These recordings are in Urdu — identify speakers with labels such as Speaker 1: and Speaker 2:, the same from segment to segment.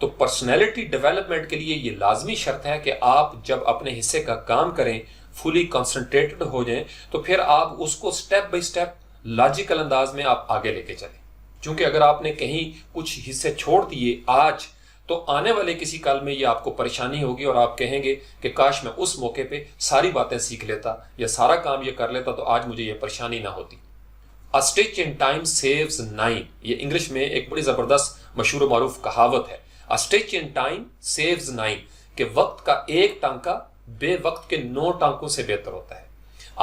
Speaker 1: تو پرسنالٹی ڈیولپمنٹ کے لیے یہ لازمی شرط ہے کہ آپ جب اپنے حصے کا کام کریں، فلی کنسنٹریٹڈ ہو جائیں، تو پھر آپ اس کو سٹیپ بائی سٹیپ لاجیکل انداز میں آپ آگے لے کے چلیں. چونکہ اگر آپ نے کہیں کچھ حصے چھوڑ دیے آج، تو آنے والے کسی کل میں یہ آپ کو پریشانی ہوگی اور آپ کہیں گے کہ کاش میں اس موقع پہ ساری باتیں سیکھ لیتا یا سارا کام یہ کر لیتا تو آج مجھے یہ پریشانی نہ ہوتی. A stitch in time saves 9. یہ انگلش میں ایک بڑی زبردست مشہور و معروف کہاوت ہے. A stitch in time saves 9. کہ وقت کا ایک ٹانکا بے وقت کے 9 ٹانکوں سے بہتر ہوتا ہے.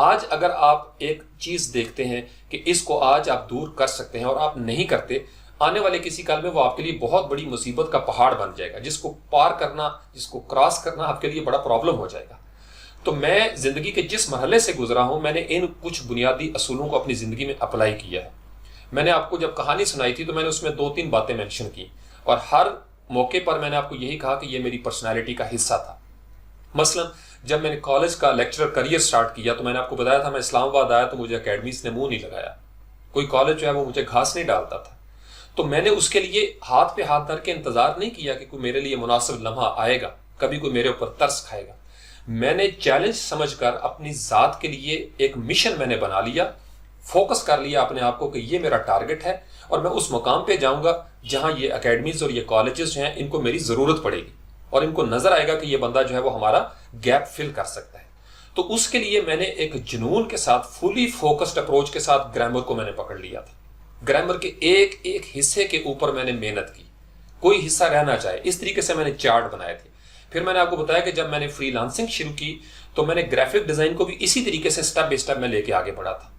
Speaker 1: آج اگر آپ ایک چیز دیکھتے ہیں کہ اس کو آج آپ دور کر سکتے ہیں اور آپ نہیں کرتے، آنے والے کسی کال میں وہ آپ کے لیے بہت بڑی مصیبت کا پہاڑ بن جائے گا، جس کو پار کرنا، جس کو کراس کرنا آپ کے لیے بڑا پرابلم ہو جائے گا. تو میں زندگی کے جس مرحلے سے گزرا ہوں، میں نے ان کچھ بنیادی اصولوں کو اپنی زندگی میں اپلائی کیا ہے. میں نے آپ کو جب کہانی سنائی تھی تو میں نے اس میں 2-3 باتیں مینشن کی، اور ہر موقع پر میں نے آپ کو یہی کہا کہ یہ میری پرسنالٹی کا حصہ تھا. مثلا جب میں نے کالج کا لیکچرر کریئر سٹارٹ کیا تو میں نے آپ کو بتایا تھا میں اسلام آباد آیا تو مجھے اکیڈمیز نے منہ نہیں لگایا، کوئی کالج جو ہے وہ مجھے گھاس نہیں ڈالتا تھا. تو میں نے اس کے لیے ہاتھ پہ ہاتھ دھر کے انتظار نہیں کیا کہ کوئی میرے لیے مناسب لمحہ آئے گا، کبھی کوئی میرے اوپر ترس کھائے گا. میں نے چیلنج سمجھ کر اپنی ذات کے لیے ایک مشن میں نے بنا لیا، فوکس کر لیا اپنے آپ کو کہ یہ میرا ٹارگٹ ہے اور میں اس مقام پہ جاؤں گا جہاں یہ اکیڈمیز اور یہ کالجز جو ہیں ان کو میری ضرورت پڑے گی اور ان کو نظر آئے گا کہ یہ بندہ جو ہے وہ ہمارا گیپ فل کر سکتا ہے. تو اس کے لیے میں نے ایک جنون کے ساتھ، فلی فوکسڈ اپروچ کے ساتھ گرامر کو میں نے پکڑ لیا تھا. گرامر کے ایک ایک حصے کے اوپر میں نے محنت کی، کوئی حصہ رہنا چاہے، اس طریقے سے میں نے چارٹ بنائے تھے. پھر میں نے آپ کو بتایا کہ جب میں نے فری لانسنگ شروع کی تو میں نے گرافک ڈیزائن کو بھی اسی طریقے سے سٹیپ بائی سٹیپ میں لے کے آگے بڑھا تھا.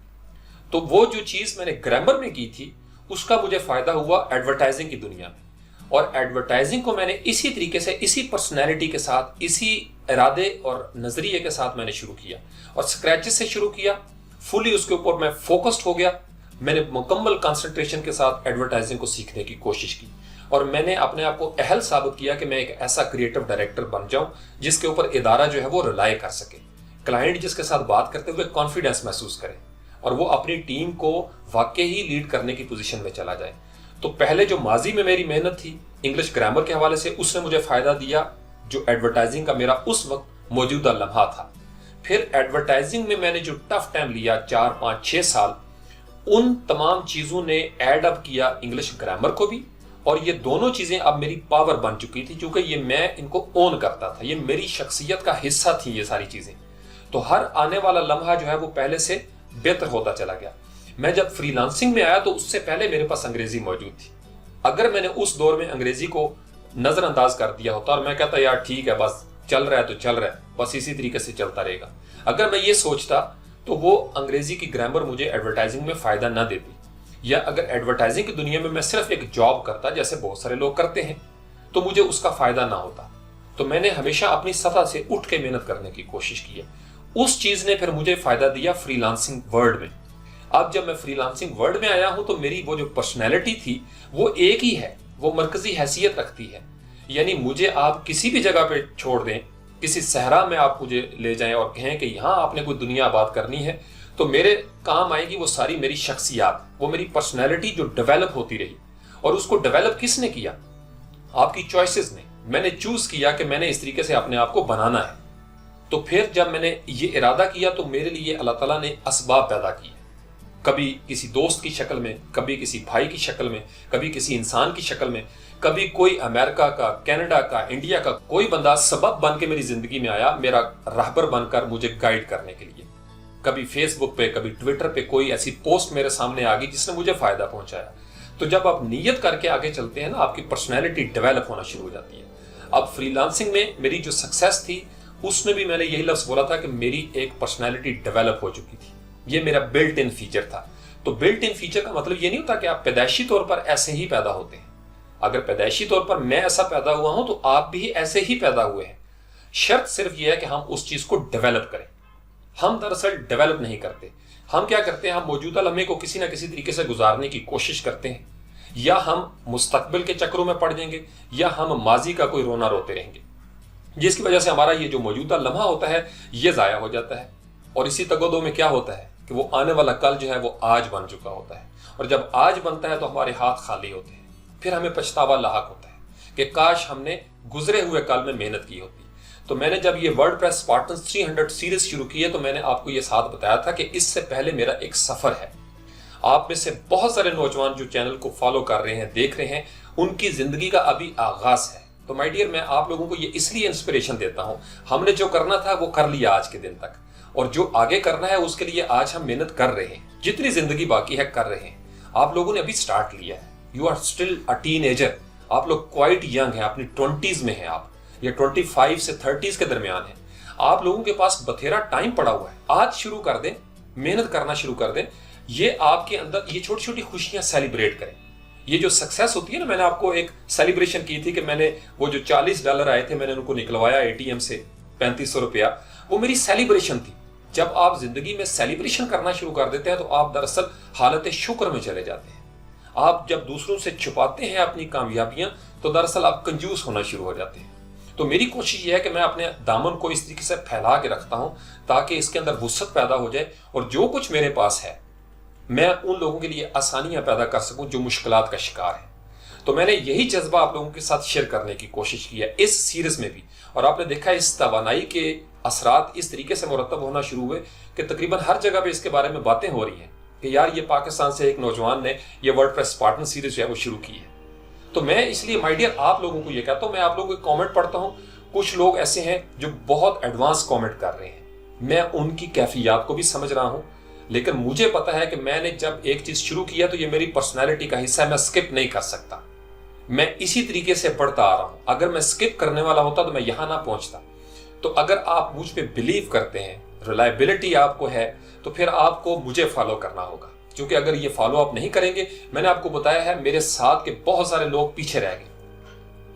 Speaker 1: تو وہ جو چیز میں نے گرامر میں کی تھی اس کا مجھے فائدہ ہوا ایڈورٹائزنگ کی دنیا میں، اور ایڈورٹائزنگ کو میں نے اسی طریقے سے، اسی پرسنالٹی کے ساتھ، اسی ارادے اور نظریے کے ساتھ میں نے شروع کیا اور سکریچز سے شروع کیا. فلی اس کے اوپر میں فوکسڈ ہو گیا. میں نے مکمل کنسنٹریشن کے ساتھ ایڈورٹائزنگ کو سیکھنے کی کوشش کی اور میں نے اپنے آپ کو اہل ثابت کیا کہ میں ایک ایسا کریٹو ڈائریکٹر بن جاؤں جس کے اوپر ادارہ جو ہے وہ ریلائی کر سکے، کلائنٹ جس کے ساتھ بات کرتے ہوئے کانفیڈنس محسوس کرے اور وہ اپنی ٹیم کو واقعی ہی لیڈ کرنے کی پوزیشن میں چلا جائے. تو پہلے جو ماضی میں میری محنت تھی انگلش گرامر کے حوالے سے، اس نے مجھے فائدہ دیا جو ایڈورٹائزنگ کا میرا اس وقت موجودہ لمحہ تھا. پھر ایڈورٹائزنگ میں نے جو ٹف ٹائم لیا 4-5-6 سال، ان تمام چیزوں نے ایڈ اپ کیا انگلش گرامر کو بھی، اور یہ دونوں چیزیں اب میری پاور بن چکی تھی کیونکہ یہ میں ان کو اون کرتا تھا، یہ میری شخصیت کا حصہ تھی یہ ساری چیزیں. تو ہر آنے والا لمحہ جو ہے وہ پہلے سے بہتر ہوتا چلا گیا. میں جب فری لانسنگ میں آیا تو اس سے پہلے میرے پاس انگریزی موجود تھی. اگر میں نے اس دور میں انگریزی کو نظر انداز کر دیا ہوتا اور میں کہتا یار ٹھیک ہے بس چل رہا ہے تو چل رہا ہے، بس اسی طریقے سے چلتا رہے گا، اگر میں یہ سوچتا تو وہ انگریزی کی گرامر مجھے ایڈورٹائزنگ میں فائدہ نہ دیتی. یا اگر ایڈورٹائزنگ کی دنیا میں صرف ایک جاب کرتا جیسے بہت سارے لوگ کرتے ہیں تو مجھے اس کا فائدہ نہ ہوتا. تو میں نے ہمیشہ اپنی سطح سے اٹھ کے محنت کرنے کی کوشش کی ہے. اس چیز نے پھر مجھے فائدہ دیا فری لانسنگ ورلڈ میں. اب جب میں فری لانسنگ ورلڈ میں آیا ہوں تو میری وہ جو پرسنالٹی تھی وہ ایک ہی ہے، وہ مرکزی حیثیت رکھتی ہے. یعنی مجھے آپ کسی بھی جگہ پہ چھوڑ دیں، کسی صحرا میں آپ مجھے لے جائیں اور کہیں کہ یہاں آپ نے کوئی دنیا آباد کرنی ہے، تو میرے کام آئے گی وہ ساری میری شخصیات، وہ میری پرسنالٹی جو ڈیولپ ہوتی رہی. اور اس کو ڈیولپ کس نے کیا؟ آپ کی چوائسز نے. میں نے چوز کیا کہ میں نے اس طریقے سے اپنے آپ کو بنانا ہے. تو پھر جب میں نے یہ ارادہ کیا تو میرے لیے اللہ تعالیٰ نے اسباب پیدا کیے، کبھی کسی دوست کی شکل میں، کبھی کسی بھائی کی شکل میں، کبھی کسی انسان کی شکل میں، کبھی کوئی امریکہ کا، کینیڈا کا، انڈیا کا کوئی بندہ سبب بن کے میری زندگی میں آیا، میرا رہبر بن کر مجھے گائیڈ کرنے کے لیے. کبھی فیس بک پہ، کبھی ٹویٹر پہ کوئی ایسی پوسٹ میرے سامنے آ گئی جس نے مجھے فائدہ پہنچایا. تو جب آپ نیت کر کے آگے چلتے ہیں نا، آپ کی پرسنالٹی ڈیولپ ہونا شروع ہو جاتی ہے. اب فری لانسنگ میں میری جو سکسیس تھی اس میں بھی میں نے یہی لفظ بولا تھا کہ میری ایک پرسنالٹی ڈیولپ ہو چکی تھی. یہ میرا بلٹ ان فیچر تھا. تو بلٹ ان فیچر کا مطلب یہ نہیں ہوتا کہ آپ پیدائشی طور پر ایسے ہی پیدا ہوتے ہیں. اگر پیدائشی طور پر میں ایسا پیدا ہوا ہوں تو آپ بھی ایسے ہی پیدا ہوئے ہیں. شرط صرف یہ ہے کہ ہم اس چیز کو ڈیولپ کریں. ہم دراصل ڈیولپ نہیں کرتے. ہم کیا کرتے ہیں؟ ہم موجودہ لمحے کو کسی نہ کسی طریقے سے گزارنے کی کوشش کرتے ہیں، یا ہم مستقبل کے چکروں میں پڑ جائیں گے، یا ہم ماضی کا کوئی رونا روتے رہیں گے، جس کی وجہ سے ہمارا یہ جو موجودہ لمحہ ہوتا ہے یہ ضائع ہو جاتا ہے. اور اسی تگودو میں کیا ہوتا ہے کہ وہ آنے والا کل جو ہے وہ آج بن چکا ہوتا ہے. اور جب آج بنتا ہے تو ہمارے ہاتھ خالی ہوتے ہیں. پھر ہمیں پچھتاوا لاحق ہوتا ہے کہ کاش ہم نے گزرے ہوئے کال میں محنت کی ہوتی۔ تو میں نے جب یہ ورڈ پریس اسپارٹنز 300 سیریز شروع کی ہے تو میں نے آپ کو یہ ساتھ بتایا تھا کہ اس سے پہلے میرا ایک سفر ہے۔ آپ میں سے بہت سارے نوجوان جو چینل کو فالو کر رہے ہیں، دیکھ رہے ہیں، ان کی زندگی کا ابھی آغاز ہے۔ تو مائی ڈیئر، میں آپ لوگوں کو یہ اس لیے انسپریشن دیتا ہوں، ہم نے جو کرنا تھا وہ کر لیا آج کے دن تک، اور جو آگے کرنا ہے اس کے لیے آج ہم محنت کر رہے ہیں، جتنی زندگی باقی ہے کر رہے ہیں۔ آپ لوگوں نے ابھی سٹارٹ لیا ہے، you are still a teenager, آپ لوگ کوائٹ ینگ ہیں، اپنی 20s میں ہیں آپ، یا 25 سے 30s کے درمیان ہیں۔ آپ لوگوں کے پاس بتھیرا ٹائم پڑا ہوا ہے، آج شروع کر دیں، محنت کرنا شروع کر دیں۔ یہ آپ کے اندر یہ چھوٹی چھوٹی خوشیاں سیلیبریٹ کریں۔ یہ جو سکسیس ہوتی ہے نا، میں نے آپ کو ایک سیلیبریشن کی تھی کہ میں نے وہ جو $40 آئے تھے میں نے ان کو نکلوایا ATM سے 3500 روپیہ، وہ میری سیلیبریشن تھی۔ جب آپ زندگی میں سیلیبریشن کرنا شروع کر دیتے ہیں تو آپ دراصل حالت شکر میں چلے جاتے ہیں۔ آپ جب دوسروں سے چھپاتے ہیں اپنی کامیابیاں تو دراصل آپ کنجوس ہونا شروع ہو جاتے ہیں۔ تو میری کوشش یہ ہے کہ میں اپنے دامن کو اس طریقے سے پھیلا کے رکھتا ہوں تاکہ اس کے اندر وسعت پیدا ہو جائے، اور جو کچھ میرے پاس ہے میں ان لوگوں کے لیے آسانیاں پیدا کر سکوں جو مشکلات کا شکار ہیں۔ تو میں نے یہی جذبہ آپ لوگوں کے ساتھ شیئر کرنے کی کوشش کی ہے اس سیریز میں بھی، اور آپ نے دیکھا اس توانائی کے اثرات اس طریقے سے مرتب ہونا شروع ہوئے کہ تقریباً ہر جگہ پہ اس کے بارے میں باتیں ہو رہی ہیں کہ یار یہ پاکستان سے ایک نوجوان نے یہ ورڈ پریس اسپارٹن سیریز جو ہے وہ شروع کی ہے۔ تو میں اس لیے مائی ڈیئر آپ لوگوں کو یہ کہتا ہوں، میں آپ لوگوں کے کامنٹ پڑھتا ہوں، کچھ لوگ ایسے ہیں جو بہت ایڈوانس کامنٹ کر رہے ہیں، میں ان کی کیفیات کو بھی سمجھ رہا ہوں، لیکن مجھے پتا ہے کہ میں نے جب ایک چیز شروع کیا تو یہ میری پرسنالٹی کا حصہ ہے، میں سکپ نہیں کر سکتا، میں اسی طریقے سے بڑھتا آ رہا ہوں۔ اگر میں سکپ کرنے والا ہوتا تو میں یہاں نہ پہنچتا۔ تو اگر آپ مجھ پہ بلیو کرتے ہیں، ریلائبلٹی آپ کو ہے، تو پھر آپ کو مجھے فالو کرنا ہوگا، کیونکہ اگر یہ فالو آپ نہیں کریں گے، میں نے آپ کو بتایا ہے میرے ساتھ کے بہت سارے لوگ پیچھے رہ گئے۔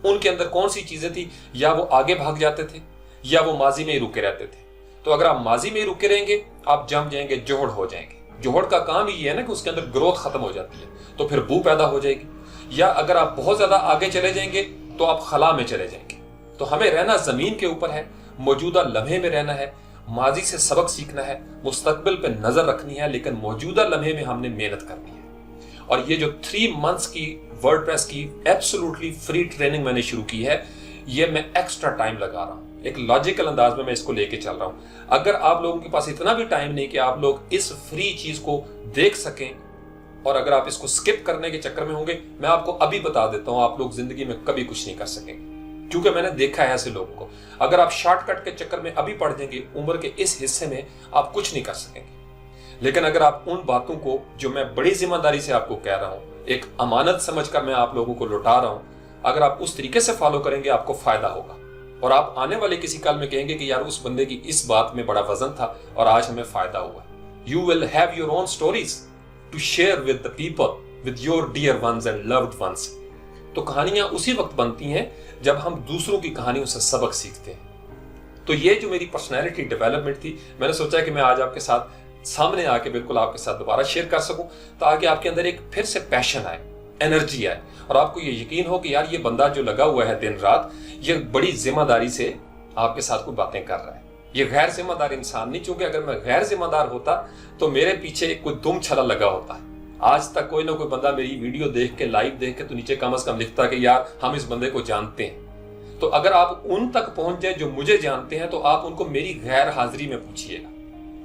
Speaker 1: ان کے اندر کون سی چیزیں تھی؟ یا وہ آگے بھاگ جاتے تھے یا وہ ماضی میں ہی رکے رہتے تھے۔ تو اگر آپ ماضی میں ہی رکے رہیں گے آپ جم جائیں گے، جوہڑ ہو جائیں گے۔ جوہڑ کا کام یہ ہے نا کہ اس کے اندر گروتھ ختم ہو جاتی ہے، تو پھر بو پیدا ہو جائے گی۔ یا اگر آپ بہت زیادہ آگے چلے جائیں گے تو آپ خلا میں چلے جائیں گے۔ تو ہمیں رہنا زمین کے اوپر ہے، موجودہ لمحے میں رہنا ہے، ماضی سے سبق سیکھنا ہے، مستقبل پہ نظر رکھنی ہے، لیکن موجودہ لمحے میں ہم نے محنت کرنی ہے۔ اور یہ جو 3 months کی ورڈ پریس کی ایبسولوٹلی فری ٹریننگ میں نے شروع کی ہے، یہ میں ایکسٹرا ٹائم لگا رہا ہوں، ایک لاجیکل انداز میں اس کو لے کے چل رہا ہوں۔ اگر آپ لوگوں کے پاس اتنا بھی ٹائم نہیں کہ آپ لوگ اس فری چیز کو دیکھ سکیں، اور اگر آپ اس کو سکپ کرنے کے چکر میں ہوں گے، میں آپ کو ابھی بتا دیتا ہوں آپ لوگ زندگی میں کبھی کچھ نہیں کر سکیں گے، کیونکہ میں نے دیکھا ہے ایسے لوگوں کو۔ اگر آپ شارٹ کٹ کے چکر میں ابھی پڑ جائیں گے، عمر کے اس حصے میں آپ کچھ نہیں کر سکیں گے۔ لیکن اگر آپ ان باتوں کو جو میں بڑی ذمہ داری سے آپ کو کہہ رہا ہوں، ایک امانت سمجھ کر میں آپ لوگوں کو لوٹا رہا ہوں، اگر آپ اس طریقے سے فالو کریں گے آپ کو فائدہ ہوگا، اور آپ آنے والے کسی کال میں کہیں گے کہ یار اس بندے کی اس بات میں بڑا وزن تھا اور آج ہمیں فائدہ ہوا۔ You will have your own stories to share with the people, with your dear ones and loved ones۔ تو کہانیاں اسی وقت بنتی ہیں جب ہم دوسروں کی کہانیوں سے سبق سیکھتے ہیں۔ تو یہ جو میری پرسنالٹی ڈیولپمنٹ تھی، میں نے سوچا کہ میں آج آپ کے ساتھ سامنے آ کے بالکل آپ کے ساتھ دوبارہ شیئر کر سکوں، تاکہ آپ کے اندر ایک پھر سے پیشن آئے، انرجی آئے، اور آپ کو یہ یقین ہو کہ یار یہ بندہ جو لگا ہوا ہے دن رات، یہ بڑی ذمہ داری سے آپ کے ساتھ کوئی باتیں کر رہا ہے۔ یہ غیر ذمہ دار انسان نہیں، چونکہ اگر میں غیر ذمہ دار ہوتا تو میرے پیچھے کوئی دم چھلا لگا ہوتا ہے۔ آج تک کوئی نہ کوئی بندہ میری ویڈیو دیکھ کے، لائیو دیکھ کے تو نیچے کم از کم لکھتا کہ یار ہم اس بندے کو جانتے ہیں۔ تو اگر آپ ان تک پہنچ جائیں جو مجھے جانتے ہیں تو آپ ان کو میری غیر حاضری میں پوچھئے گا۔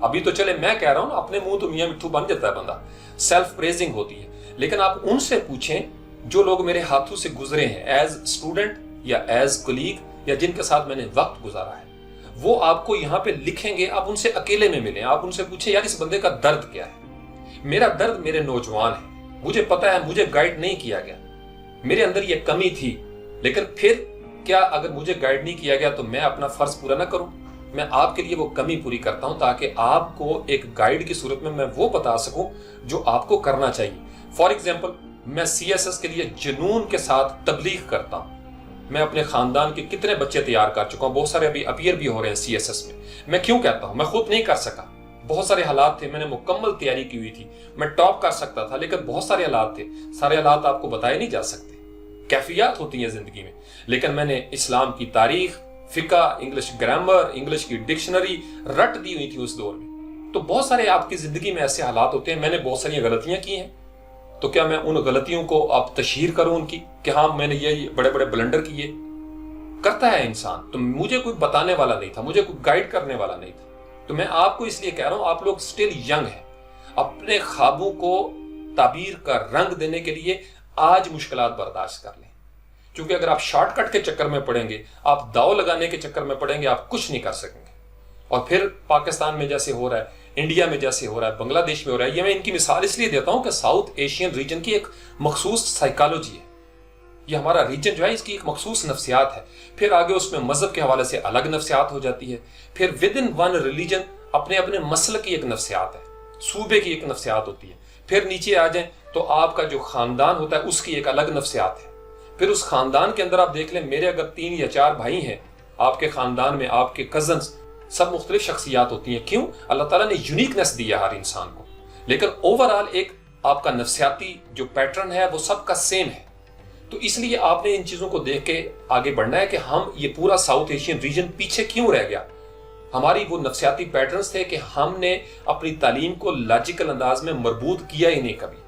Speaker 1: ابھی تو چلے میں کہہ رہا ہوں، اپنے منہ تو میاں مٹھو بن جاتا ہے بندہ، سیلف پریزنگ ہوتی ہے، لیکن آپ ان سے پوچھیں جو لوگ میرے ہاتھوں سے گزرے ہیں، ایز اسٹوڈنٹ یا ایز کولیگ، یا جن کے ساتھ میں نے وقت گزارا ہے، وہ آپ کو یہاں پہ لکھیں گے۔ آپ ان سے اکیلے میں ملیں، آپ ان سے پوچھیں یار اس بندے کا درد کیا ہے۔ میرا درد میرے نوجوان ہے، مجھے پتا ہے مجھے گائیڈ نہیں کیا گیا، میرے اندر یہ کمی تھی، لیکن پھر کیا اگر مجھے گائیڈ نہیں کیا گیا تو میں اپنا فرض پورا نہ کروں؟ میں آپ کے لیے وہ کمی پوری کرتا ہوں تاکہ آپ کو ایک گائیڈ کی صورت میں وہ بتا سکوں جو آپ کو کرنا چاہیے۔ فار ایگزامپل، میں CSS کے لیے جنون کے ساتھ تبلیغ کرتا ہوں۔ میں اپنے خاندان کے کتنے بچے تیار کر چکا ہوں، بہت سارے ابھی اپیئر بھی ہو رہے ہیں CSS میں۔ میں کیوں کہتا ہوں؟ میں خود نہیں کر سکا، بہت سارے حالات تھے، میں نے مکمل تیاری کی ہوئی تھی، میں ٹاپ کر سکتا تھا، لیکن بہت سارے حالات تھے، سارے حالات آپ کو بتائے نہیں جا سکتے۔ کیفیات ہوتی ہیں زندگی میں، لیکن میں نے اسلام کی تاریخ، فقہ، انگلش گرامر، انگلش کی ڈکشنری رٹ دی ہوئی تھی اس دور میں۔ تو بہت سارے آپ کی زندگی میں ایسے حالات ہوتے ہیں، میں نے بہت ساری غلطیاں کی ہیں، تو کیا میں ان غلطیوں کو اب تشہیر کروں ان کی کہ ہاں میں نے یہ بڑے بڑے بلنڈر کیے؟ کرتا ہے انسان، تو مجھے کوئی بتانے والا نہیں تھا، مجھے کوئی گائیڈ کرنے والا نہیں تھا۔ تو میں آپ کو اس لیے کہہ رہا ہوں، آپ لوگ سٹل ینگ ہیں، اپنے خوابوں کو تعبیر کا رنگ دینے کے لیے آج مشکلات برداشت کر لیں، کیونکہ اگر آپ شارٹ کٹ کے چکر میں پڑیں گے، آپ داؤ لگانے کے چکر میں پڑیں گے، آپ کچھ نہیں کر سکیں گے۔ اور پھر پاکستان میں جیسے ہو رہا ہے، انڈیا میں جیسے ہو رہا ہے، بنگلہ دیش میں ہو رہا ہے، یہ میں ان کی مثال اس لیے دیتا ہوں کہ ساؤتھ ایشین ریجن کی ایک مخصوص سائیکالوجی ہے، یہ ہمارا ریجن جو ہے اس کی ایک مخصوص نفسیات ہے، پھر آگے اس میں مذہب کے حوالے سے الگ نفسیات ہو جاتی ہے، پھر ود ان ون ریلیجن اپنے اپنے مسلک کی ایک نفسیات ہے، صوبے کی ایک نفسیات ہوتی ہے، پھر نیچے آ جائیں تو آپ کا جو خاندان ہوتا ہے اس کی ایک الگ نفسیات ہے، پھر اس خاندان کے اندر آپ دیکھ لیں، میرے اگر 3 یا 4 بھائی ہیں، آپ کے خاندان میں آپ کے کزنز سب مختلف شخصیات ہوتی ہیں، کیوں؟ اللہ تعالیٰ نے یونیکنیس دی ہے ہر انسان کو، لیکن اوورآل ایک آپ کا نفسیاتی جو پیٹرن ہے وہ سب کا سیم ہے۔ تو اس لیے آپ نے ان چیزوں کو دیکھ کے آگے بڑھنا ہے کہ ہم یہ پورا ساؤتھ ایشین ریجن پیچھے کیوں رہ گیا؟ ہماری وہ نفسیاتی پیٹرنز تھے کہ ہم نے اپنی تعلیم کو لاجیکل انداز میں مربوط کیا ہی نہیں کبھی،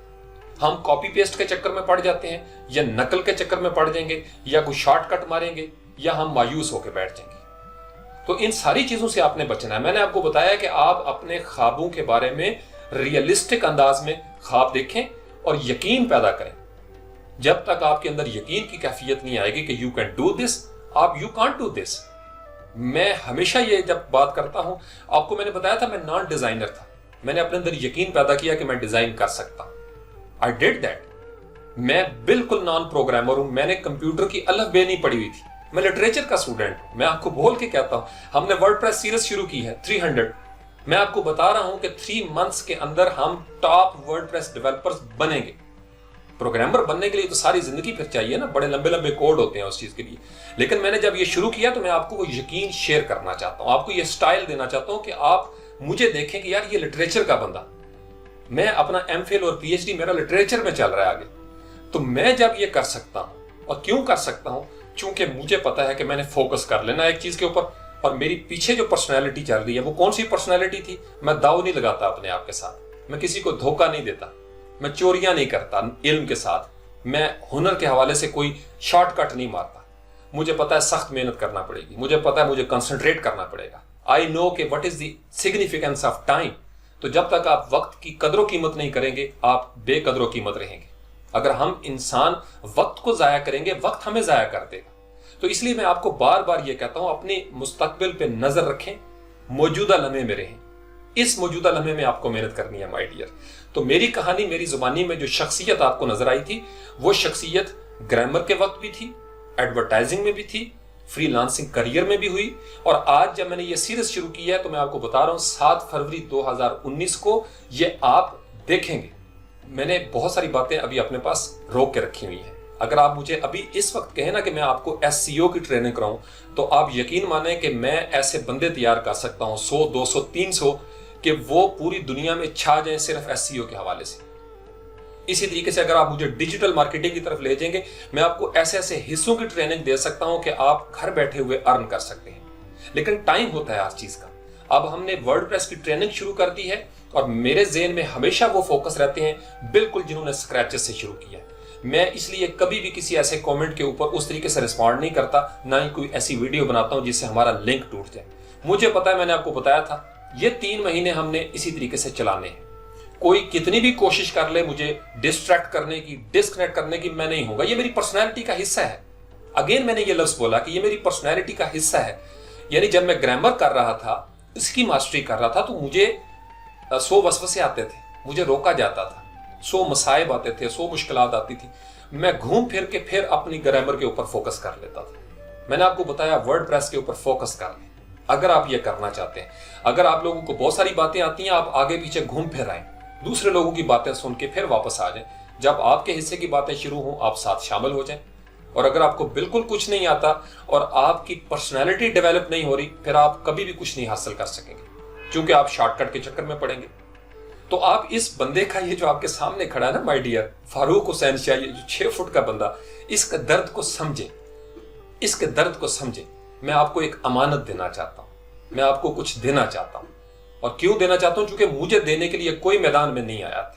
Speaker 1: ہم کاپی پیسٹ کے چکر میں پڑ جاتے ہیں، یا نقل کے چکر میں پڑ جائیں گے، یا کوئی شارٹ کٹ ماریں گے، یا ہم مایوس ہو کے بیٹھ جائیں گے۔ تو ان ساری چیزوں سے آپ نے بچنا ہے۔ میں نے آپ کو بتایا کہ آپ اپنے خوابوں کے بارے میں ریئلسٹک انداز میں خواب دیکھیں اور یقین پیدا کریں۔ جب تک آپ کے اندر یقین کی کیفیت نہیں آئے گی کہ یو کین ڈو دس، آپ یو کانٹ ڈو دس۔ میں ہمیشہ یہ جب بات کرتا ہوں، آپ کو میں نے بتایا تھا میں نان ڈیزائنر تھا، میں نے اپنے اندر یقین پیدا کیا کہ میں ڈیزائن کر سکتا ہوں۔ I did that۔ میں بالکل نان پروگرامر ہوں، میں نے کمپیوٹر کی الف بے نہیں پڑھی ہوئی تھی، میں لٹریچر کا اسٹوڈنٹ ہوں۔ میں آپ کو بول کے کہتا ہوں، ہم نے ورڈ پریس سیریز شروع کی ہے 300۔ میں آپ کو بتا رہا ہوں کہ 3 منتھس کے اندر ہم ٹاپ ورڈ پریس ڈیولپرز بنیں گے۔ پروگرامر بننے کے لیے تو ساری زندگی پھر چاہیے نا، بڑے لمبے لمبے کوڈ ہوتے ہیں اس چیز کے لیے، لیکن میں نے جب یہ شروع کیا تو میں آپ کو وہ یقین شیئر کرنا چاہتا ہوں، آپ کو یہ سٹائل دینا چاہتا ہوں کہ آپ مجھے دیکھیں کہ یار یہ لٹریچر کا بندہ، میں اپنا ایم فل اور پی ایچ ڈی میرا لٹریچر میں چل رہا ہے آگے، تو میں جب یہ کر سکتا ہوں، اور کیوں کر سکتا ہوں؟ چونکہ مجھے پتا ہے کہ میں نے فوکس کر لینا ایک چیز کے اوپر، اور میری پیچھے جو پرسنالٹی چل رہی ہے وہ کون سی پرسنالٹی تھی؟ میں داؤ نہیں لگاتا اپنے آپ کے ساتھ، میں کسی کو دھوکہ نہیں دیتا، میں چوریاں نہیں کرتا علم کے ساتھ، میں ہنر کے حوالے سے کوئی شارٹ کٹ نہیں مارتا، مجھے پتا ہے سخت محنت کرنا پڑے گی، مجھے پتا ہے مجھے کنسنٹریٹ کرنا پڑے گا۔ آئی نو کہ what is the significance of time. تو جب تک آپ وقت کی قدر و قیمت نہیں کریں گے، آپ بے قدر و قیمت رہیں گے۔ اگر ہم انسان وقت کو ضائع کریں گے، وقت ہمیں ضائع کر دے گا۔ تو اس لیے میں آپ کو بار بار یہ کہتا ہوں، اپنی مستقبل پہ نظر رکھیں، موجودہ لمحے میں رہیں، اس موجودہ لمحے میں آپ کو محنت کرنی ہے مائی ڈیئر۔ تو میری کہانی، میری زبانی میں جو شخصیت آپ کو نظر آئی تھی، وہ شخصیت گرامر کے وقت بھی تھی، ایڈورٹائزنگ میں بھی تھی، فری لانسنگ کریئر میں بھی ہوئی، اور آج جب میں نے یہ سیریز شروع کی ہے تو میں آپ کو بتا رہا ہوں 7 فروری 2019 کو یہ آپ دیکھیں گے۔ میں نے بہت ساری باتیں ابھی اپنے پاس روک کے رکھی ہوئی ہیں۔ اگر آپ مجھے ابھی اس وقت کہیں نا کہ میں آپ کو SEO کی ٹریننگ کراؤں، تو آپ یقین مانیں کہ میں ایسے بندے تیار کر سکتا ہوں 100 200 300 کہ وہ پوری دنیا میں چھا جائیں صرف SEO کے حوالے سے۔ اسی طریقے سے اگر آپ مجھے ڈیجیٹل مارکیٹنگ کی طرف لے جائیں گے، میں آپ کو ایسے ایسے حصوں کی ٹریننگ دے سکتا ہوں کہ آپ گھر بیٹھے ہوئے ارن کر سکتے ہیں۔ لیکن ٹائم ہوتا ہے ہر چیز کا۔ اب ہم نے ورڈ پریس کی ٹریننگ شروع کر دی ہے، اور میرے ذہن میں ہمیشہ وہ فوکس رہتے ہیں بالکل جنہوں نے اسکریچز سے شروع کیا ہے۔ میں اس لیے کبھی بھی کسی ایسے کومنٹ کے اوپر اس طریقے سے رسپونڈ نہیں کرتا، نہ ہی کوئی ایسی ویڈیو بناتا ہوں جس سے ہمارا لنک ٹوٹ جائے۔ مجھے پتا ہے، میں نے آپ کو بتایا تھا، یہ 3 مہینے ہم نے اسی طریقے سے چلانے ہیں۔ کوئی کتنی بھی کوشش کر لے مجھے ڈسٹریکٹ کرنے کی، ڈسکنیکٹ کرنے کی، میں نہیں ہوں گا۔ یہ میری پرسنالٹی کا حصہ ہے۔ اگین میں نے یہ لفظ بولا کہ یہ میری پرسنالٹی کا حصہ ہے۔ یعنی جب میں گرامر کر رہا تھا، اس کی ماسٹری کر رہا تھا، تو مجھے 100 وسوسے آتے تھے، مجھے روکا جاتا تھا، 100 مصائب آتے تھے، 100 مشکلات آتی تھی۔ میں گھوم پھر کے پھر اپنی گرامر کے اوپر فوکس کر لیتا تھا۔ میں نے آپ کو بتایا ورڈ پریس کے اوپر فوکس کر لیں اگر آپ یہ کرنا چاہتے ہیں۔ اگر آپ لوگوں کو بہت ساری باتیں آتی ہیں، آپ آگے پیچھے گھوم پھر آئیں، دوسرے لوگوں کی باتیں سن کے پھر واپس آ جائیں۔ جب آپ کے حصے کی باتیں شروع ہوں، آپ ساتھ شامل ہو جائیں۔ اور اگر آپ کو بالکل کچھ نہیں آتا اور آپ کی پرسنالٹی ڈیولپ نہیں ہو رہی، پھر آپ کبھی بھی کچھ نہیں حاصل کر سکیں گے، کیونکہ آپ شارٹ کٹ کے چکر میں پڑیں گے۔ تو آپ اس بندے کا، یہ جو آپ کے سامنے کھڑا ہے نا مائی ڈیئر فاروق حسین شاہ، یہ جو 6 فٹ کا بندہ، اس کے درد کو سمجھیں، اس کے درد کو سمجھیں۔ میں آپ کو ایک امانت دینا چاہتا ہوں، میں آپ کو کچھ دینا چاہتا ہوں۔ اور کیوں دینا چاہتا ہوں؟ چونکہ مجھے دینے کے لیے کوئی میدان میں نہیں آیا تھا۔